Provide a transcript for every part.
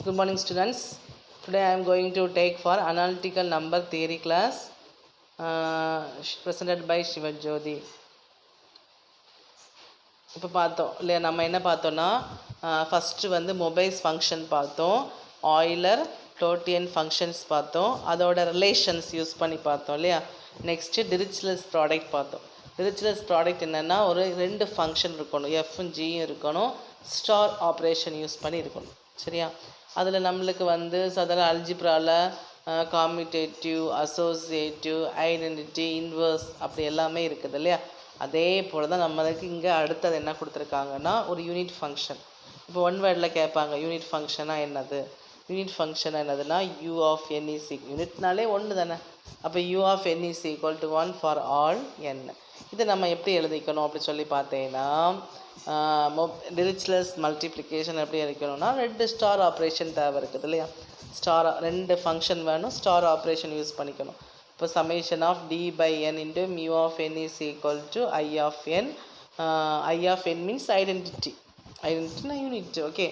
Good morning, students. Today I am going to take for analytical number theory class presented by Shivajyoti. இப்போ பார்த்தோம் இல்லையா, நம்ம என்ன பார்த்தோன்னா ஃபஸ்ட்டு வந்து மொபைல்ஸ் ஃபங்க்ஷன் பார்த்தோம், ஆயிலர் டோட்டியன் ஃபங்க்ஷன்ஸ் பார்த்தோம், அதோட ரிலேஷன்ஸ் யூஸ் பண்ணி பார்த்தோம் இல்லையா. நெக்ஸ்ட்டு டிரிச்லெஸ் ப்ராடக்ட் பார்த்தோம். டிரிச்லெஸ் ப்ராடக்ட் என்னென்னா ஒரு ரெண்டு ஃபங்க்ஷன் இருக்கணும், எஃப்பும் ஜியும் இருக்கணும், ஸ்டார் ஆப்ரேஷன் யூஸ் பண்ணி இருக்கணும். சரியா, அதில் நம்மளுக்கு வந்து அதெல்லாம் அல்ஜிப்ராவில் காம்யூட்டேட்டிவ், அசோசியேட்டிவ், ஐடென்டிட்டி, இன்வர்ஸ் அப்படி எல்லாமே இருக்குது இல்லையா. அதே போல் தான் நம்மளுக்கு இங்கே அடுத்தது என்ன கொடுத்துருக்காங்கன்னா ஒரு யூனிட் ஃபங்க்ஷன். இப்போ ஒன் வேர்டில் கேட்பாங்க யூனிட் ஃபங்க்ஷனாக என்னது. யூனிட் ஃபங்க்ஷனாக என்னதுன்னா யூ ஆஃப் என் இஸ் யூனிட்னாலே ஒன்று தானே. அப்போ you of N is equal to 1 for all N. இதை நம்ம எப்படி எழுதிக்கணும் அப்படி சொல்லி பார்த்தீங்கன்னா டிரிச்லெஸ் மல்டிப்ளிகேஷன் எப்படி எழுதிக்கணும்னா ரெண்டு ஸ்டார் ஆப்ரேஷன் தேவை இருக்குது இல்லையா. ஸ்டார் ரெண்டு ஃபங்க்ஷன் வேணும், ஸ்டார் ஆப்ரேஷன் யூஸ் பண்ணிக்கணும். இப்போ summation of D by N into mu of N is equal to I of N. I of N means identity, ஐடென்டிட்டினா யூனிட். ஓகே,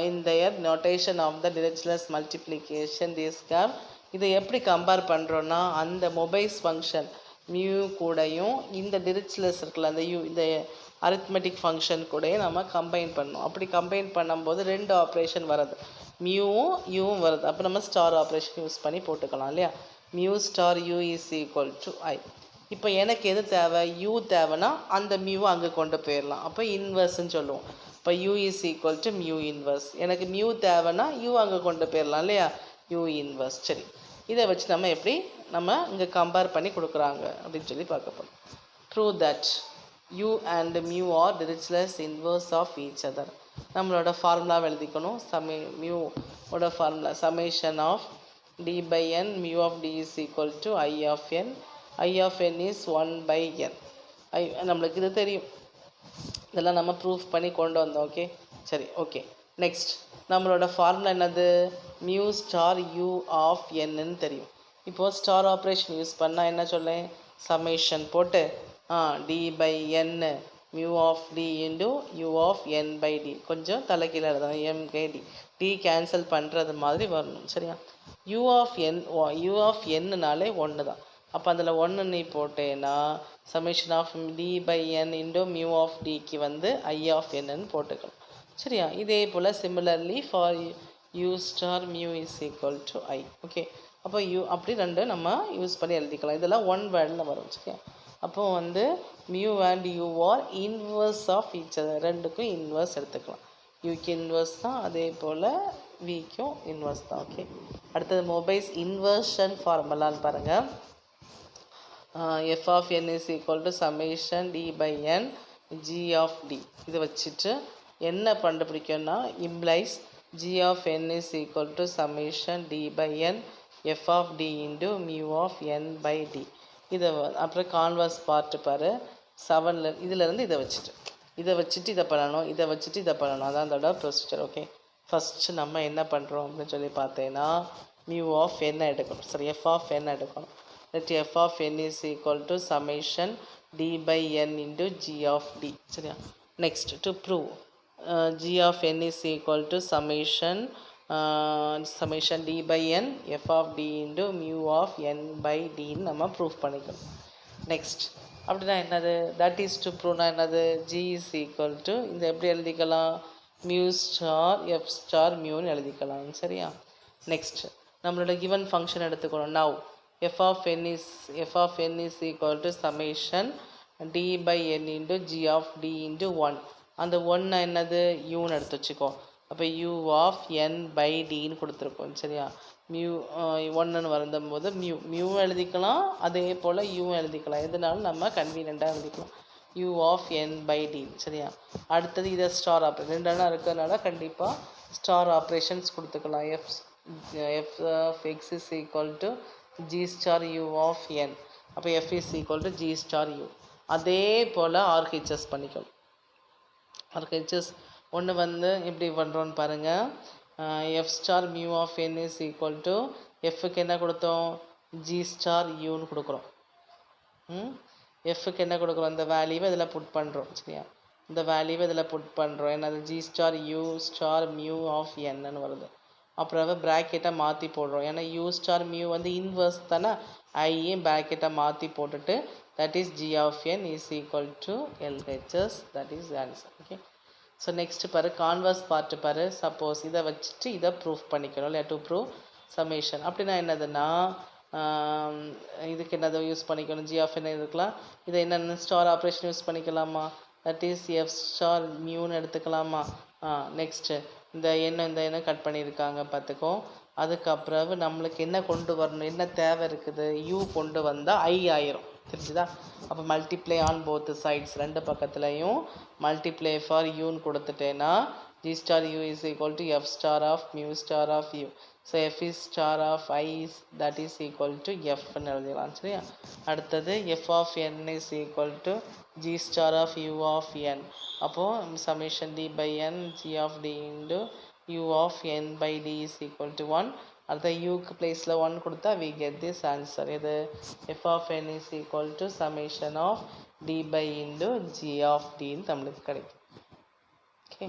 இந்த notation of the Dirichlet multiplication this care. இதை எப்படி compare பண்ணுறோன்னா அந்த mobiles function mu கூடையும் இந்த டிரிச்லெஸ் இருக்குல்ல அந்த இந்த அரித்மெட்டிக் ஃபங்க்ஷன் கூடயும் நம்ம கம்பைன் பண்ணணும். அப்படி கம்பைன் பண்ணும்போது ரெண்டு ஆப்ரேஷன் வருது, மியூவும் யூவும் வருது. அப்போ நம்ம ஸ்டார் ஆப்ரேஷன் யூஸ் பண்ணி போட்டுக்கலாம் இல்லையா. Mu star U is equal to I. இப்போ எனக்கு எது தேவை, யூ தேவைன்னா அந்த மியூவை அங்கே கொண்டு போயிடலாம், அப்போ இன்வர்ஸ்ன்னு சொல்லுவோம். இப்போ you is equal to mu inverse. எனக்கு மியூ தேவைன்னா யூ அங்கே கொண்டு போயிடலாம் இல்லையா, யூ இன்வர்ஸ். சரி, இதை வச்சு நம்ம எப்படி நம்ம இங்கே கம்பேர் பண்ணி கொடுக்குறாங்க அப்படின்னு சொல்லி பார்க்க போகிறோம். Prove that u and mu are Dirichlet's inverse of each other. நம்மளோட ஃபார்முலாவை எழுதிக்கணும். மியூ ஓட formula summation of D by N, mu of D is equal to I of N. I of N is 1 by N. நம்மளுக்கு இது தெரியும், இதெல்லாம் நம்ம proof பண்ணி கொண்டு வந்தோம். ஓகே, சரி, ஓகே. நெக்ஸ்ட் நம்மளோட ஃபார்முலா என்னது, மியூ ஸ்டார் யூ ஆஃப் என்னன்னு தெரியும். இப்போது ஸ்டார் ஆப்ரேஷன் யூஸ் பண்ணால் என்ன சொல்லேன், சமேஷன் போட்டு d by N mu of D into u of N by d. கொஞ்சம் தலைக்கீழ எழுதணும், m k d. D cancel பண்ணுறது மாதிரி வரணும். சரியா, யூ ஆஃப் என்னனாலே ஒன்று தான். அப்போ அதில் ஒன்று நீ போட்டேன்னா summation of D by N into mu of டிக்கு வந்து ஐ ஆஃப் என்னன்னு போட்டுக்கணும். சரியா, இதே போல் similarly for U star mu is equal to I. Okay, அப்போ யூ அப்படி ரெண்டு நம்ம யூஸ் பண்ணி எழுதிக்கலாம். இதெல்லாம் ஒன் வேர்டில் வரும். சரியா, அப்போ வந்து mu and u are inverse of each other. ரெண்டுக்கும் இன்வர்ஸ் எடுத்துக்கலாம். யூக்கு இன்வர்ஸ் தான், அதே போல் விக்கும் இன்வர்ஸ் தான். ஓகே, அடுத்தது மொபைல்ஸ் இன்வர்ஷன் ஃபார்முலான்னு பாருங்கள். F of N is equal to summation D by N G of D. இதை வச்சுட்டு என்ன கண்டுபிடிக்கும்னா implies G of N is equal to summation D by N F of D into mu of N by D. இதை அப்புறம் converse part பாரு 7ல் இதிலேருந்து இதை வச்சுட்டு இதை பண்ணணும், இதை வச்சுட்டு இதை பண்ணணும். அதான் அதோட ப்ரொசீஜர். ஓகே, ஃபஸ்ட்டு நம்ம என்ன பண்ணுறோம் அப்படின்னு சொல்லி பார்த்தேன்னா மியூ ஆஃப் என்ன எடுக்கணும், சரி எஃப் ஆஃப் என்ன எடுக்கணும். Let F of N is equal to summation D by N into G of D. சரியா, next to prove G of N is equal to summation D by N F of D into mu of N by டின்னு நம்ம proof பண்ணிக்கணும். Next அப்படின்னா என்னது, that is to ப்ரூவ்னா என்னது, G is equal to இந்த எப்படி எழுதிக்கலாம், மியூ ஸ்டார் எஃப் ஸ்டார் மியூன்னு எழுதிக்கலாம். சரியா, நெக்ஸ்ட் நம்மளோட கிவன் ஃபங்க்ஷன் எடுத்துக்கணும். Now f of N is equal to summation D by N into G of D into 1. அந்த 1 என்னது யூன்னு எடுத்து வச்சுக்கோ. அப்போ யூ ஆஃப் என் பை டின்னு கொடுத்துருக்கோம். சரியா, மியூ 1ன்னு வரும்போது மியூவும் எழுதிக்கலாம், அதே போல் யூவும் எழுதிக்கலாம். எதுனாலும் நம்ம கன்வீனியண்ட்டாக எழுதிக்கலாம், U of N by D. சரியா, அடுத்தது இதை ஸ்டார் ஆப்ரேஷன் ரெண்டெல்லாம் இருக்கிறதுனால கண்டிப்பாக ஸ்டார் ஆப்ரேஷன்ஸ் கொடுத்துக்கலாம். F of X is equal to G star U of N. அப்போ F is equal to G star U. அதே போல் ஆர்ஹெச்எஸ் பண்ணிக்கணும். ஆர்ஹெச்எஸ் ஒன்று வந்து எப்படி பண்ணுறோன்னு பாருங்கள். F star mu of N is equal to எஃப்க்கு என்ன கொடுத்தோம், ஜி ஸ்டார் யூன்னு கொடுக்குறோம். எஃப்க்கு என்ன கொடுக்குறோம், இந்த வேல்யூவை இதில் புட் பண்ணுறோம். சரியா, இந்த வேல்யூவை இதில் புட் பண்ணுறோம். என்னது, g star u star mu of என்னன்னு வருது. அப்புறம் ப்ராக்கெட்டை மாற்றி போடுறோம். ஏன்னா யூ ஸ்டார் மியூ வந்து இன்வர்ஸ் தானே, ஐயும் ப்ராக்கெட்டை மாற்றி போட்டுட்டு that is g of n is equal to LHS, that is the answer. Okay, so next பாரு கான்வர்ஸ் பார்ட்டு பாரு. சப்போஸ் இதை வச்சுட்டு இதை ப்ரூஃப் பண்ணிக்கணும் இல்லையா, டு ப்ரூவ் சமேஷன். அப்படின்னா என்னதுன்னா இதுக்கு என்னதை யூஸ் பண்ணிக்கணும், ஜி ஆஃப் என்ன இருக்கலாம், இதை என்னென்ன ஸ்டார் ஆப்ரேஷன் யூஸ் பண்ணிக்கலாமா, தட் இஸ் எஃப் ஸ்டார் மியூன்னு எடுத்துக்கலாமா. நெக்ஸ்ட்டு இந்த எண்ணெய் கட் பண்ணியிருக்காங்க பார்த்துக்கோ. அதுக்கப்புறம் நம்மளுக்கு என்ன கொண்டு வரணும், என்ன தேவை இருக்குது, யூ கொண்டு வந்தால் ஐ ஆயிரும், தெரிஞ்சுதா. அப்போ மல்டிப்ளை ஆன் போத் சைட்ஸ், ரெண்டு பக்கத்துலையும் மல்டிப்ளை ஃபார் யூன்னு கொடுத்துட்டேன்னா g star u is equal to f star of mu star of u. So f is star of I is that is equal to f ன்னு எழுதிடலாம். சரியா. அடுத்தது f of n is equal to g star of u of n. அப்போது summation d by n g of d into u of n by d is equal to 1. அடுத்த யூக்கு பிளேஸில் 1 கொடுத்தா we get this answer. இது f of n is equal to summation of d by into g of d ன்னு நம்மளுக்கு கிடைக்கும். Okay,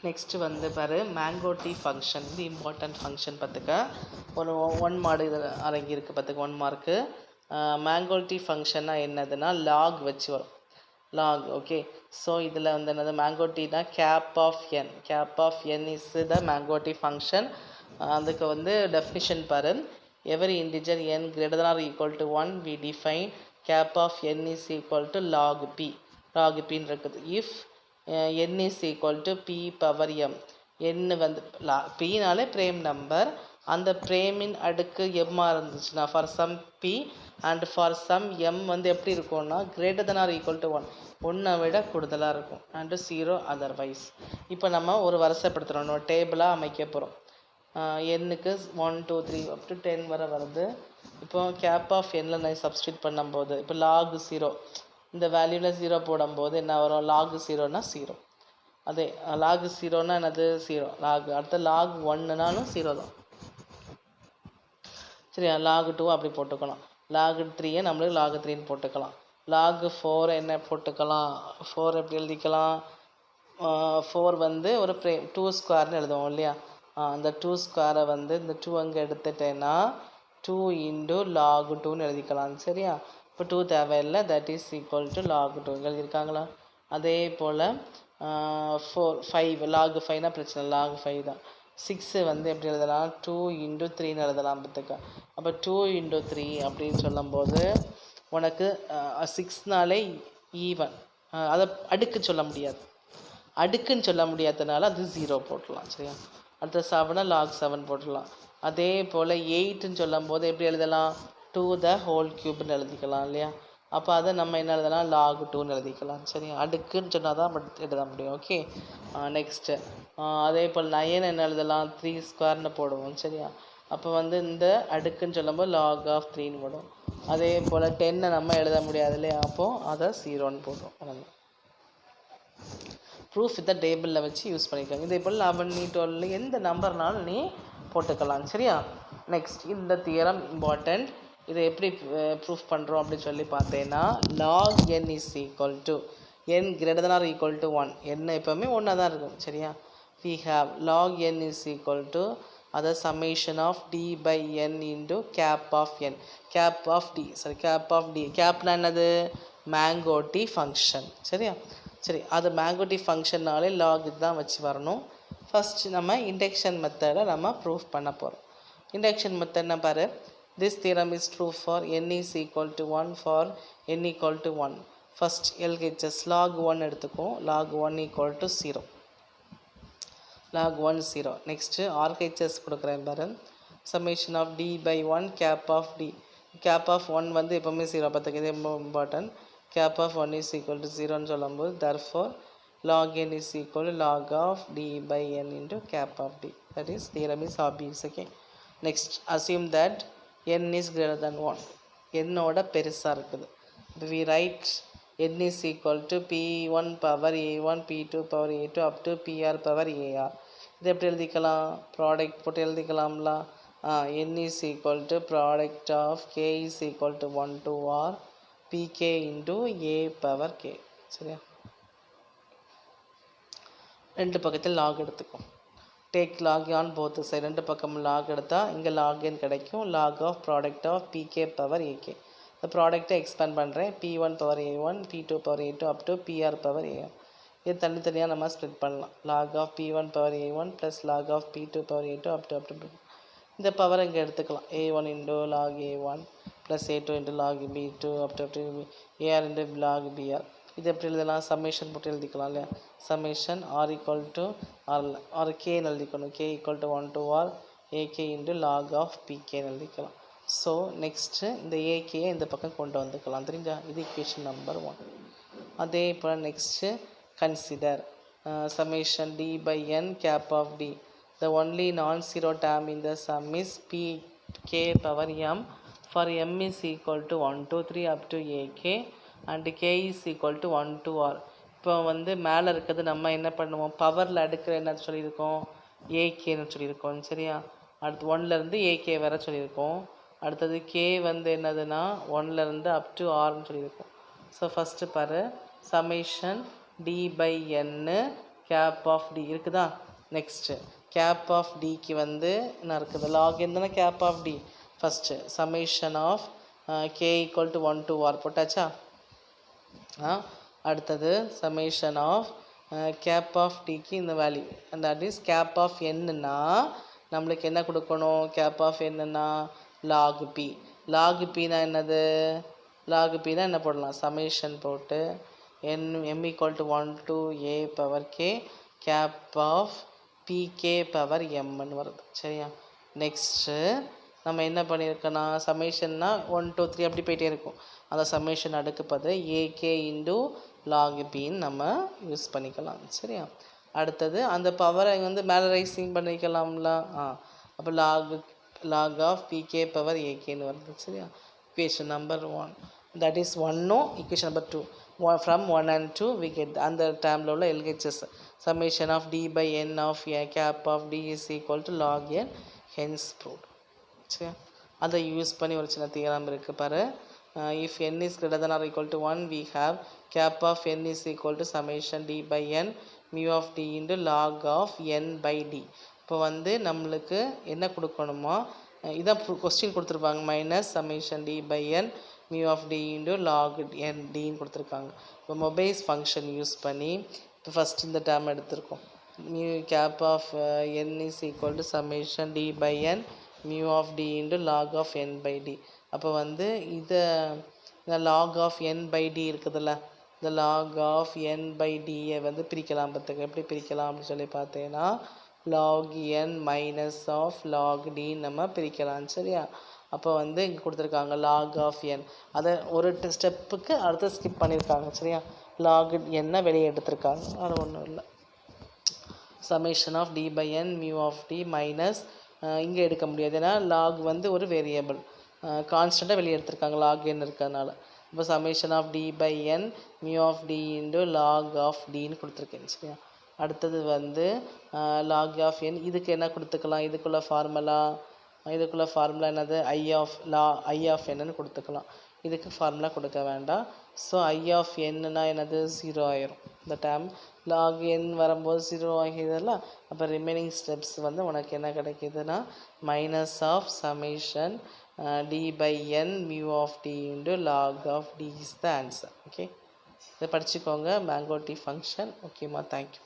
next வந்து பாரு mango tea function. இது இம்பார்ட்டன்ட் ஃபங்க்ஷன் பார்த்துக்க. ஒரு 1 மார்க் இதில் அடங்கியிருக்கு பார்த்துக்க, 1 மார்க்கு. மேங்கோ டீ ஃபங்க்ஷன்னா என்னதுன்னா லாக் வச்சு வரும், லாக். ஓகே, ஸோ இதில் வந்து என்னது மேங்கோ டீனா cap of n, cap of N is the Mangoldt function. அதுக்கு வந்து டெஃபினிஷன் பாரு. Every integer n greater than or equal to 1 we define cap of n is equal to log p, log p ன்னு இருக்குது. if n is equal to p power m, n வந்து pனாலே frame number, அந்த பிரேமின் அடுக்கு m இருந்துச்சுன்னா for some p and for some m வந்து எப்படி இருக்கும்னா greater than or equal to 1, 1 விட கூடுதலாக இருக்கும், அண்டு 0 அதர்வைஸ். இப்போ நம்ம ஒரு வரிசைப்படுத்துகிறோம், நம்ம டேபிளாக அமைக்க போகிறோம். எண்ணுக்கு 1 2 3 அப் டு 10 வரை வருது. இப்போ கேப் ஆஃப் எண்ணில் நான் சப்ஸ்டியூட் பண்ணும்போது இப்போ லாக் 0, இந்த வேல்யூவில் 0 போடும்போது என்ன வரும், லாக் 0னா 0. அதே லாக் 0னா என்னது 0 லாக். அடுத்த லாக் 1னாலும் 0 தான். சரியா. லாக் 2 அப்படி போட்டுக்கலாம், லாக் 3 நம்மளுக்கு லாக் 3ன்னு போட்டுக்கலாம். லாக் 4 என்ன போட்டுக்கலாம், 4 எப்படி எழுதிக்கலாம், 4 வந்து ஒரு 2 ஸ்கொயர்னு எழுதுவோம் இல்லையா. அந்த 2 ஸ்கொயரை வந்து இந்த 2 அங்கே எடுத்துட்டேன்னா 2 இன்டு லாக் 2ன்னு எழுதிக்கலாம். சரியா. இப்போ 2 தேவையில்லை, that is equal to log 2 எழுதியிருக்காங்களா. அதே போல் 5 லாக் 5னா பிரச்சனை, லாக் 5 தான். 6 வந்து எப்படி எழுதலாம், 2 இன்டு 3ன்னு எழுதலாம் பார்த்துக்க. அப்போ 2 இன்டு 3 அப்படின்னு சொல்லும்போது உனக்கு 6னாலே ஈவன், அதை அடுக்கு சொல்ல முடியாது, அடுக்குன்னு சொல்ல முடியாததுனால அது 0 போட்டுடலாம். சரியா. அடுத்த 7 லாக் 7 போட்டுடலாம். அதே போல் 8ன்னு சொல்லும் போது எப்படி எழுதலாம், 2 த ஹோல் க்யூப்னு எழுதிக்கலாம் இல்லையா. அப்போ அதை நம்ம என்ன எழுதலாம், லாக் 2ன்னு எழுதிக்கலாம். சரியா. அடுக்குன்னு சொன்னால் தான் எழுத முடியும். ஓகே, நெக்ஸ்ட்டு அதே போல் 9 என்ன எழுதலாம், 3 ஸ்கொயர்னு போடுவோம். சரியா. அப்போ வந்து இந்த அடுக்குன்னு சொல்லும்போது லாக் ஆஃப் 3ன்னு போடுவோம். அதே போல் 10 நம்ம எழுத முடியாது இல்லையா, அப்போது அதை 0ன்னு போடுவோம். ப்ரூஃப் இதை டேபிளில் வச்சு யூஸ் பண்ணிக்கோங்க. இதே போல் 11 12 எந்த நம்பர்னாலும் நீ போட்டுக்கலாம். சரியா. நெக்ஸ்ட் இந்த தியரம் இம்பார்ட்டண்ட். இதை எப்படி ப்ரூஃப் பண்ணுறோம் அப்படின்னு சொல்லி பார்த்தேன்னா log n is equal to n greater than or equal to 1, n எப்போவுமே 1 தான் இருக்கும். சரியா. we have log n is equal to அதை summation of d by n into cap of n, cap of d, sorry cap of d. கேப்னா என்னது, mango D function. சரியா. சரி, அது mango D ஃபங்க்ஷன்னாலே lock தான் வச்சு வரணும். ஃபஸ்ட்டு நம்ம இண்டக்ஷன் மெத்தடை நம்ம ப்ரூஃப் பண்ண போகிறோம். இண்டக்ஷன் மெத்தட்னா பாரு, this theorem is true for n is equal to 1 for n equal to 1. First LHS log 1 எடுத்துக்கும், log 1 equal to 0, log 1 0. Next RHS கொடுக்குறேன் பாரு, summation of d by 1 cap of d. cap of 1 வந்து எப்போவுமே 0 பார்த்துக்க, இது ரொம்ப important. cap of 1 is equal to 0ன்னு சொல்லும்போது therefore log n is equal to log of d by n into cap of d. That is theorem is obvious. Okay, next assume that n is greater than 1, n ஓட பெருசாக இருக்குது. we write n is equal to p1 power a1 p2 power a2 up to pr power ar. இது எப்படி எழுதிக்கலாம், product போட்டு எழுதிக்கலாம்ல. n is equal to product of k is equal to 1 to r pk into a power k. சரியா. ரெண்டு பக்கத்தில் log எடுத்துக்கும். Take log on both side, ரெண்டு பக்கம் லாக் எடுத்தால் இங்கே லாக் என் கிடைக்கும். Log of product of p k power a k. இந்த ப்ராடக்ட்டை எக்ஸ்பேண்ட் பண்ணுறேன். P1 power A1, P2 power A2 up to PR power AM. இது தனித்தனியாக நம்ம ஸ்ப்ளிட் பண்ணலாம். Log of P1 power A1 plus log of P2 power A2 up to இந்த power இங்கே எடுத்துக்கலாம். A1 into log A1 plus A2 into log B2 up to AR into log BR. இது எப்படி எழுதலாம்? சம்மேஷன் போட்டு எழுதிக்கலாம் இல்லையா? Summation R equal to R கேன்னு எழுதிக்கணும். K equal to 1 to R AK into log of PKன்னு எழுதிக்கலாம். ஸோ நெக்ஸ்ட்டு இந்த ஏகேயை இந்த பக்கம் கொண்டு வந்துக்கலாம். தெரிஞ்சா? இது ஈக்குவேஷன் நம்பர் 1. அதே போல் next consider summation D by N cap of D. The only non-zero term in the sum is Pk power M for M is equal to 1 to 3 up to AK and K is equal to 1 to R. இப்போ வந்து மேலே இருக்கிறது நம்ம என்ன பண்ணுவோம்? பவரில் அடுக்கிற என்ன சொல்லியிருக்கோம்? ஏகேன்னு சொல்லியிருக்கோம். சரியா? அடுத்து 1லேருந்து ஏகே வர சொல்லியிருக்கோம். அடுத்தது கே வந்து என்னதுன்னா 1லேருந்து அப் டு ஆர்னு சொல்லியிருக்கோம். ஸோ ஃபஸ்ட்டு பாரு, சமேஷன் டி பை என்னு கேப் ஆஃப் டி இருக்குதா? நெக்ஸ்ட்டு கேப் ஆஃப் டிக்கு வந்து என்ன இருக்குது? லாக் தானே cap of D. First summation of K equal to 1 to R போட்டாச்சா? அடுத்தது சமேஷன் ஆஃப் கேப் ஆஃப் டிக்கு இந்த value, and that is cap of என்னன்னா நம்மளுக்கு என்ன கொடுக்கணும்? கேப் ஆஃப் என்னன்னா லாக் பி. லாக் பினா என்னது? லாக் பினா என்ன போடலாம்? சமேஷன் போட்டு M equal to 1 to A power K cap of PK power Mன்னு வருது. சரியா? நெக்ஸ்ட்டு நம்ம என்ன பண்ணியிருக்கோன்னா சமேஷன்னா 1 2 3 அப்படி போயிட்டே இருக்கும். அந்த சமேஷன் அடுக்குப்பது AK இன்டு லாக் பின்னு நம்ம யூஸ் பண்ணிக்கலாம். சரியா? அடுத்தது அந்த பவரை வந்து மேலே ரைசிங் பண்ணிக்கலாம்ல. அப்போ லாக் ஆஃப் PK பவர் AKன்னு வருது. சரியா? equation number 1. that is 1 no equation number 2. From 1 and 2 we get அந்த டேர்மில் உள்ள LHS summation of D by N of A cap of D is equal to log N, hence proved. சரியா? அதை use பண்ணி ஒரு சின்ன தியரம் இருக்குது பாரு. if N is greater than or equal to 1 we have cap of N is equal to summation D by N mu of D into log of N by D. இப்போ வந்து நம்மளுக்கு என்ன கொடுக்கணுமோ இதான் கொஸ்டின் கொடுத்துருப்பாங்க. Minus summation D by N mu of D into log N டின்னு கொடுத்துருக்காங்க. இப்போ மொபைல்ஸ் ஃபங்க்ஷன் யூஸ் பண்ணி இப்போ ஃபஸ்ட் இந்த டேர்ம் எடுத்திருக்கோம். Mu cap of N is equal to summation D by N mu of D into log of N by d. அப்போ வந்து இந்த log of N by d இருக்குதுல்ல, இந்த லாக் ஆஃப் என் பை டியை வந்து பிரிக்கலாம். பார்த்துக்க எப்படி பிரிக்கலாம் அப்படின்னு சொல்லி பார்த்தீங்கன்னா log n minus of log d நம்ம பிரிக்கலாம். சரியா? அப்போ வந்து இங்கே கொடுத்துருக்காங்க log ஆஃப் n. அதை ஒரு ஸ்டெப்புக்கு அடுத்து ஸ்கிப் பண்ணியிருக்காங்க. சரியா? log n வெளியே எடுத்திருக்காங்க. அது ஒன்றும் இல்லை. Summation of D by N mu of d minus இங்கே எடுக்க முடியாது, ஏன்னா லாக் வந்து ஒரு வேரியபிள் கான்ஸ்டண்ட்டாக வெளியே எடுத்திருக்காங்க லாக் n இருக்கிறதுனால. இப்போ summation of D by N mu of D into log of டின்னு கொடுத்துருக்கேன். சரியா? அடுத்தது வந்து லாக் ஆஃப் என். இதுக்கு என்ன கொடுத்துக்கலாம்? இதுக்குள்ள ஃபார்முலா என்னது? ஐ ஆஃப் என்னன்னு கொடுத்துக்கலாம். இதுக்கு ஃபார்முலா கொடுக்க வேண்டாம். ஸோ ஐ ஆஃப் என்னன்னா என்னது? 0 ஆயிரும். இந்த டேர்ம் லாக் என் வரும்போது 0 ஆகியதில்ல. அப்போ ரிமைனிங் ஸ்டெப்ஸ் வந்து உனக்கு என்ன கிடைக்கிதுன்னா minus of summation D by N mu of D into log of D is the answer. Okay, இதை படிச்சுக்கோங்க. Mangoldt D function. ஓகேம்மா, தேங்க்யூ.